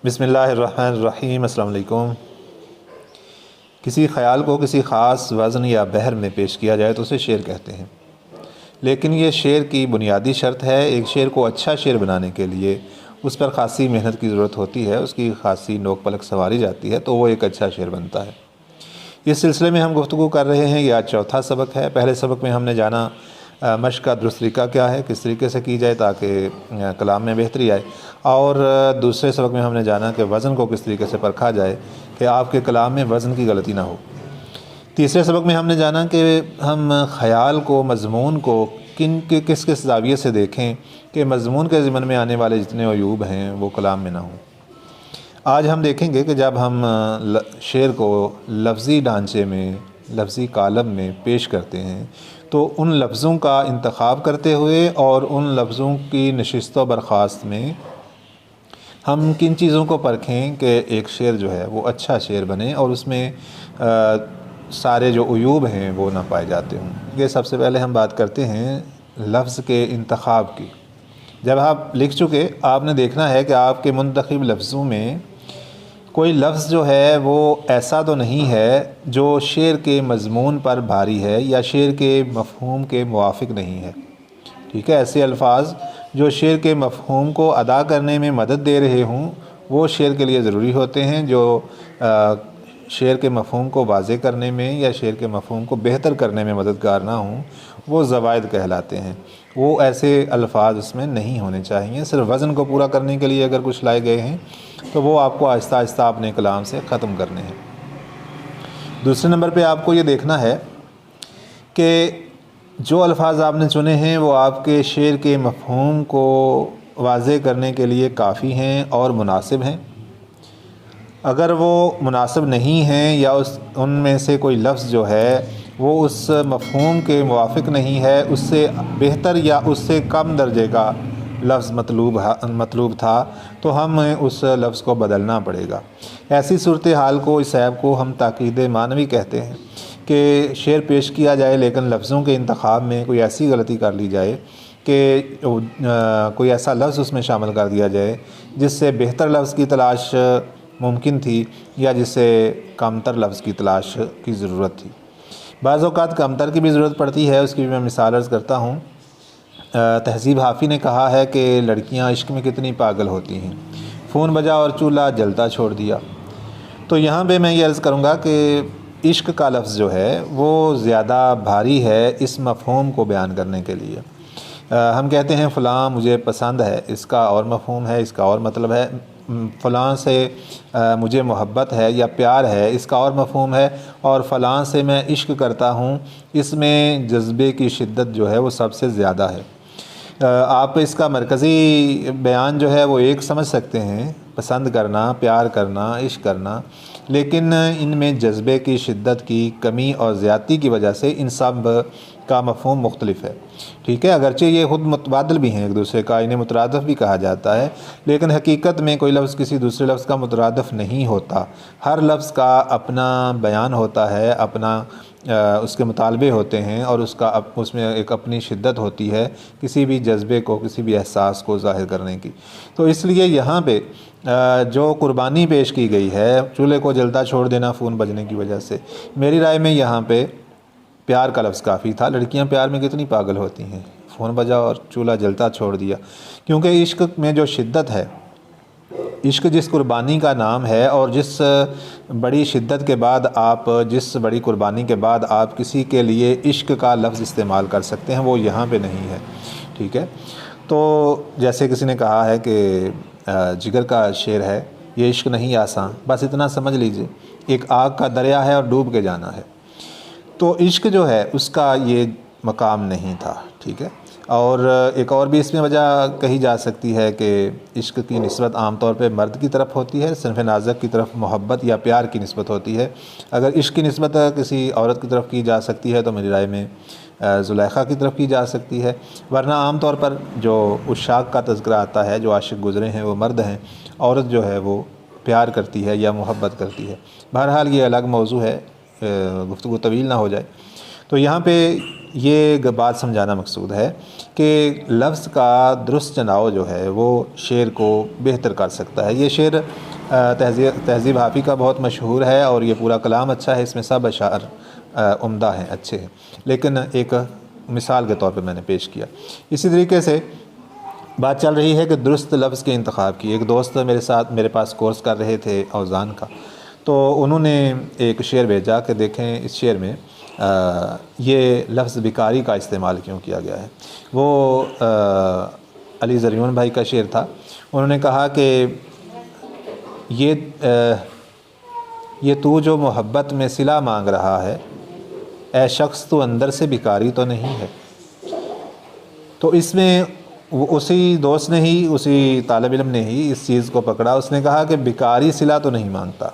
بسم اللہ الرحمن الرحیم۔ السلام علیکم۔ کسی خیال کو کسی خاص وزن یا بحر میں پیش کیا جائے تو اسے شعر کہتے ہیں، لیکن یہ شعر کی بنیادی شرط ہے۔ ایک شعر کو اچھا شعر بنانے کے لیے اس پر خاصی محنت کی ضرورت ہوتی ہے، اس کی خاصی نوک پلک سنواری جاتی ہے تو وہ ایک اچھا شعر بنتا ہے۔ اس سلسلے میں ہم گفتگو کر رہے ہیں، یہ آج چوتھا سبق ہے۔ پہلے سبق میں ہم نے جانا مشق کا درست طریقہ کیا ہے، کس طریقے سے کی جائے تاکہ کلام میں بہتری آئے، اور دوسرے سبق میں ہم نے جانا کہ وزن کو کس طریقے سے پرکھا جائے کہ آپ کے کلام میں وزن کی غلطی نہ ہو۔ تیسرے سبق میں ہم نے جانا کہ ہم خیال کو، مضمون کو کس زاویے سے دیکھیں کہ مضمون کے ضمن میں آنے والے جتنے عیوب ہیں وہ کلام میں نہ ہوں۔ آج ہم دیکھیں گے کہ جب ہم شعر کو لفظی ڈھانچے میں، لفظی کالم میں پیش کرتے ہیں تو ان لفظوں کا انتخاب کرتے ہوئے اور ان لفظوں کی نشست و برخاست میں ہم کن چیزوں کو پرکھیں کہ ایک شعر جو ہے وہ اچھا شعر بنے اور اس میں سارے جو عیوب ہیں وہ نہ پائے جاتے ہوں۔ یہ سب سے پہلے ہم بات کرتے ہیں لفظ کے انتخاب کی۔ جب آپ لکھ چکے، آپ نے دیکھنا ہے کہ آپ کے منتخب لفظوں میں کوئی لفظ جو ہے وہ ایسا تو نہیں ہے جو شعر کے مضمون پر بھاری ہے یا شعر کے مفہوم کے موافق نہیں ہے، ٹھیک ہے۔ ایسے الفاظ جو شعر کے مفہوم کو ادا کرنے میں مدد دے رہے ہوں وہ شعر کے لیے ضروری ہوتے ہیں، جو شعر کے مفہوم کو واضح کرنے میں یا شعر کے مفہوم کو بہتر کرنے میں مددگار نہ ہوں وہ زوائد کہلاتے ہیں۔ وہ ایسے الفاظ اس میں نہیں ہونے چاہیے۔ صرف وزن کو پورا کرنے کے لیے اگر کچھ لائے گئے ہیں تو وہ آپ کو آہستہ آہستہ اپنے کلام سے ختم کرنے ہیں۔ دوسرے نمبر پہ آپ کو یہ دیکھنا ہے کہ جو الفاظ آپ نے چنے ہیں وہ آپ کے شعر کے مفہوم کو واضح کرنے کے لیے کافی ہیں اور مناسب ہیں۔ اگر وہ مناسب نہیں ہیں یا ان میں سے کوئی لفظ جو ہے وہ اس مفہوم کے موافق نہیں ہے، اس سے بہتر یا اس سے کم درجے کا لفظ مطلوب تھا تو ہمیں اس لفظ کو بدلنا پڑے گا۔ ایسی صورتحال کو، اس عیب کو ہم تاکید معنوی کہتے ہیں کہ شعر پیش کیا جائے لیکن لفظوں کے انتخاب میں کوئی ایسی غلطی کر لی جائے کہ کوئی ایسا لفظ اس میں شامل کر دیا جائے جس سے بہتر لفظ کی تلاش ممکن تھی یا جس سے کمتر لفظ کی تلاش کی ضرورت تھی۔ بعض اوقات کمتر کی بھی ضرورت پڑتی ہے، اس کی بھی میں مثال عرض کرتا ہوں۔ تہذیب حافی نے کہا ہے کہ لڑکیاں عشق میں کتنی پاگل ہوتی ہیں، فون بجا اور چولہا جلتا چھوڑ دیا۔ تو یہاں پہ میں یہ عرض کروں گا کہ عشق کا لفظ جو ہے وہ زیادہ بھاری ہے اس مفہوم کو بیان کرنے کے لیے۔ ہم کہتے ہیں فلاں مجھے پسند ہے، اس کا اور مفہوم ہے، اس کا اور مطلب ہے۔ فلاں سے مجھے محبت ہے یا پیار ہے، اس کا اور مفہوم ہے۔ اور فلاں سے میں عشق کرتا ہوں، اس میں جذبے کی شدت جو ہے وہ سب سے زیادہ ہے۔ آپ اس کا مرکزی بیان جو ہے وہ ایک سمجھ سکتے ہیں، پسند کرنا، پیار کرنا، عشق کرنا، لیکن ان میں جذبے کی شدت کی کمی اور زیادتی کی وجہ سے ان سب کا مفہوم مختلف ہے، ٹھیک ہے۔ اگرچہ یہ خود متبادل بھی ہیں ایک دوسرے کا، انہیں مترادف بھی کہا جاتا ہے، لیکن حقیقت میں کوئی لفظ کسی دوسرے لفظ کا مترادف نہیں ہوتا۔ ہر لفظ کا اپنا بیان ہوتا ہے، اپنا اس کے مطالبے ہوتے ہیں اور اس میں ایک اپنی شدت ہوتی ہے کسی بھی جذبے کو، کسی بھی احساس کو ظاہر کرنے کی۔ تو اس لیے یہاں پہ جو قربانی پیش کی گئی ہے، چولہے کو جلتا چھوڑ دینا فون بجنے کی وجہ سے، میری رائے میں یہاں پہ پیار کا لفظ کافی تھا۔ لڑکیاں پیار میں کتنی پاگل ہوتی ہیں، فون بجا اور چولہا جلتا چھوڑ دیا، کیونکہ عشق میں جو شدت ہے، عشق جس قربانی کا نام ہے اور جس بڑی شدت کے بعد جس بڑی قربانی کے بعد آپ کسی کے لیے عشق کا لفظ استعمال کر سکتے ہیں وہ یہاں پہ نہیں ہے، ٹھیک ہے۔ تو جیسے کسی نے کہا ہے کہ جگر کا شعر ہے، یہ عشق نہیں آساں، بس اتنا سمجھ لیجئے، ایک آگ کا دریا ہے اور ڈوب کے جانا ہے۔ تو عشق جو ہے اس کا یہ مقام نہیں تھا، ٹھیک ہے۔ اور ایک اور بھی اس میں وجہ کہی جا سکتی ہے کہ عشق کی نسبت عام طور پہ مرد کی طرف ہوتی ہے، صنف نازک کی طرف محبت یا پیار کی نسبت ہوتی ہے۔ اگر عشق کی نسبت کسی عورت کی طرف کی جا سکتی ہے تو میری رائے میں زلیخا کی طرف کی جا سکتی ہے، ورنہ عام طور پر جو عشاق کا تذکرہ آتا ہے، جو عاشق گزرے ہیں وہ مرد ہیں، عورت جو ہے وہ پیار کرتی ہے یا محبت کرتی ہے۔ بہرحال یہ الگ موضوع ہے، گفتگو طویل نہ ہو جائے۔ تو یہاں پہ یہ بات سمجھانا مقصود ہے کہ لفظ کا درست چناؤ جو ہے وہ شعر کو بہتر کر سکتا ہے۔ یہ شعر تہذیب حافی کا بہت مشہور ہے اور یہ پورا کلام اچھا ہے، اس میں سب اشعار عمدہ ہیں، اچھے ہیں، لیکن ایک مثال کے طور پہ میں نے پیش کیا۔ اسی طریقے سے بات چل رہی ہے کہ درست لفظ کے انتخاب کی۔ ایک دوست میرے پاس کورس کر رہے تھے اوزان کا، تو انہوں نے ایک شعر بھیجا کہ دیکھیں اس شعر میں یہ لفظ بیکاری کا استعمال کیوں کیا گیا ہے۔ وہ علی زریون بھائی کا شعر تھا۔ انہوں نے کہا کہ یہ تو جو محبت میں صلہ مانگ رہا ہے، اے شخص تو اندر سے بیکاری تو نہیں ہے۔ تو اس میں اسی دوست نے ہی، اسی طالب علم نے ہی اس چیز کو پکڑا۔ اس نے کہا کہ بیکاری صلہ تو نہیں مانگتا،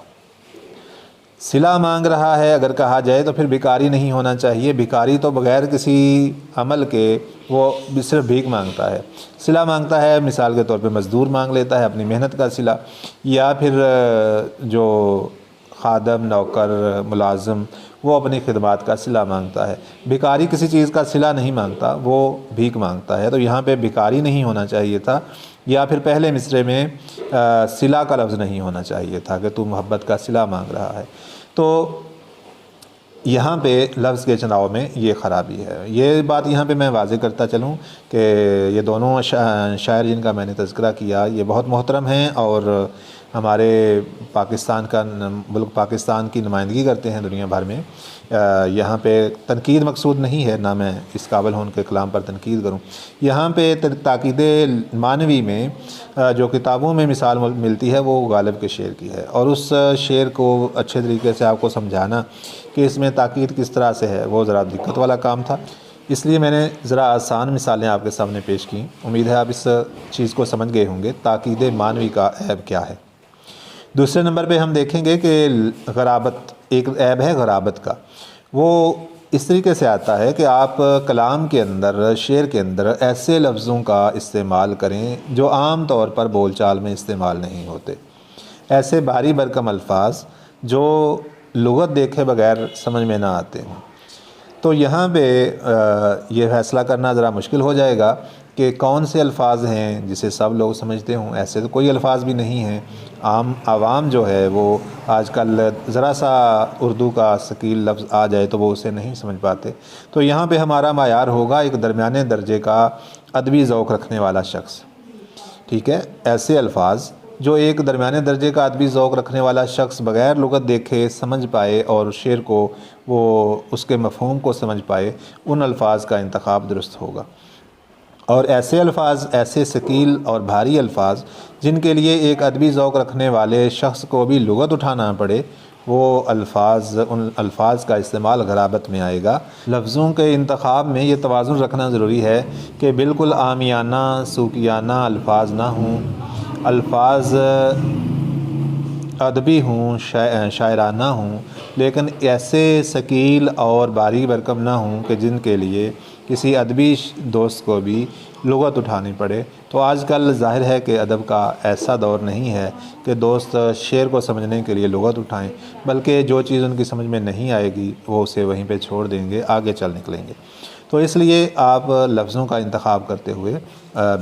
صلہ مانگ رہا ہے اگر کہا جائے تو پھر بیکاری نہیں ہونا چاہیے۔ بیکاری تو بغیر کسی عمل کے وہ صرف بھیک مانگتا ہے۔ صلہ مانگتا ہے مثال کے طور پہ مزدور مانگ لیتا ہے اپنی محنت کا صلہ، یا پھر جو خادم، نوکر، ملازم، وہ اپنی خدمات کا صلہ مانگتا ہے۔ بیکاری کسی چیز کا صلہ نہیں مانگتا، وہ بھیک مانگتا ہے۔ تو یہاں پہ بیکاری نہیں ہونا چاہیے تھا، یا پھر پہلے مصرعے میں صلہ کا لفظ نہیں ہونا چاہیے تھا کہ تو محبت کا صلہ مانگ رہا ہے۔ تو یہاں پہ لفظ کے چناؤ میں یہ خرابی ہے۔ یہ بات یہاں پہ میں واضح کرتا چلوں کہ یہ دونوں شاعر جن کا میں نے تذکرہ کیا یہ بہت محترم ہیں اور ہمارے ملک پاکستان کی نمائندگی کرتے ہیں دنیا بھر میں۔ یہاں پہ تنقید مقصود نہیں ہے، نہ میں اس قابل ہوں ان کے کلام پر تنقید کروں۔ یہاں پہ تاکید معنوی میں جو کتابوں میں مثال ملتی ہے وہ غالب کے شعر کی ہے، اور اس شعر کو اچھے طریقے سے آپ کو سمجھانا کہ اس میں تاکید کس طرح سے ہے وہ ذرا دقت والا کام تھا، اس لیے میں نے ذرا آسان مثالیں آپ کے سامنے پیش کیں۔ امید ہے آپ اس چیز کو سمجھ گئے ہوں گے تاکید معنوی کا عیب کیا ہے۔ دوسرے نمبر پہ ہم دیکھیں گے کہ غرابت، ایک عیب ہے غرابت کا۔ وہ اس طریقے سے آتا ہے کہ آپ کلام کے اندر، شعر کے اندر ایسے لفظوں کا استعمال کریں جو عام طور پر بول چال میں استعمال نہیں ہوتے، ایسے بھاری بھرکم الفاظ جو لغت دیکھے بغیر سمجھ میں نہ آتے ہیں۔ تو یہاں پہ یہ فیصلہ کرنا ذرا مشکل ہو جائے گا کہ کون سے الفاظ ہیں جسے سب لوگ سمجھتے ہوں۔ ایسے تو کوئی الفاظ بھی نہیں ہیں، عوام جو ہے وہ آج کل ذرا سا اردو کا ثقیل لفظ آ جائے تو وہ اسے نہیں سمجھ پاتے۔ تو یہاں پہ ہمارا معیار ہوگا ایک درمیانے درجے کا ادبی ذوق رکھنے والا شخص، ٹھیک ہے۔ ایسے الفاظ جو ایک درمیانے درجے کا ادبی ذوق رکھنے والا شخص بغیر لغت دیکھے سمجھ پائے اور شعر کو وہ اس کے مفہوم کو سمجھ پائے، ان الفاظ کا انتخاب درست ہوگا۔ اور ایسے الفاظ، ایسے ثقیل اور بھاری الفاظ جن کے لیے ایک ادبی ذوق رکھنے والے شخص کو بھی لغت اٹھانا پڑے، ان الفاظ کا استعمال غرابت میں آئے گا۔ لفظوں کے انتخاب میں یہ توازن رکھنا ضروری ہے کہ بالکل عامیانہ، سوکیانہ الفاظ نہ ہوں، الفاظ ادبی ہوں، شاعرانہ ہوں، لیکن ایسے ثقیل اور بھاری بھرکم نہ ہوں کہ جن کے لیے کسی ادبی دوست کو بھی لغت اٹھانی پڑے۔ تو آج کل ظاہر ہے کہ ادب کا ایسا دور نہیں ہے کہ دوست شعر کو سمجھنے کے لیے لغت اٹھائیں، بلکہ جو چیز ان کی سمجھ میں نہیں آئے گی وہ اسے وہیں پہ چھوڑ دیں گے، آگے چل نکلیں گے۔ تو اس لیے آپ لفظوں کا انتخاب کرتے ہوئے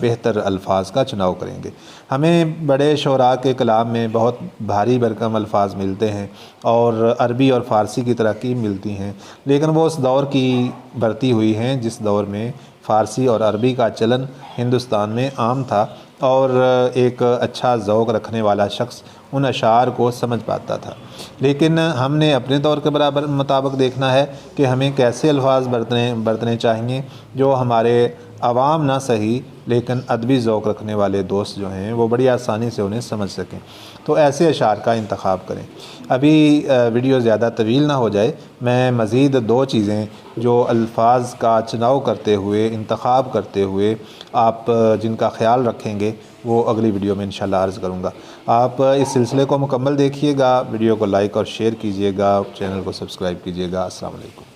بہتر الفاظ کا چناؤ کریں گے۔ ہمیں بڑے شعراء کے کلام میں بہت بھاری بھرکم الفاظ ملتے ہیں اور عربی اور فارسی کی ترقی ملتی ہیں، لیکن وہ اس دور کی برتی ہوئی ہیں جس دور میں فارسی اور عربی کا چلن ہندوستان میں عام تھا، اور ایک اچھا ذوق رکھنے والا شخص ان اشعار کو سمجھ پاتا تھا۔ لیکن ہم نے اپنے دور کے مطابق دیکھنا ہے کہ ہمیں کیسے الفاظ برتنے چاہیے جو ہمارے عوام نہ صحیح لیکن ادبی ذوق رکھنے والے دوست جو ہیں وہ بڑی آسانی سے انہیں سمجھ سکیں۔ تو ایسے اشعار کا انتخاب کریں۔ ابھی ویڈیو زیادہ طویل نہ ہو جائے، میں مزید 2 چیزیں جو الفاظ کا چناؤ کرتے ہوئے، انتخاب کرتے ہوئے آپ جن کا خیال رکھیں گے وہ اگلی ویڈیو میں انشاءاللہ عرض کروں گا۔ آپ اس سلسلے کو مکمل دیکھیے گا، ویڈیو کو لائک اور شیئر کیجیے گا، چینل کو سبسکرائب کیجیے گا۔ السلام علیکم۔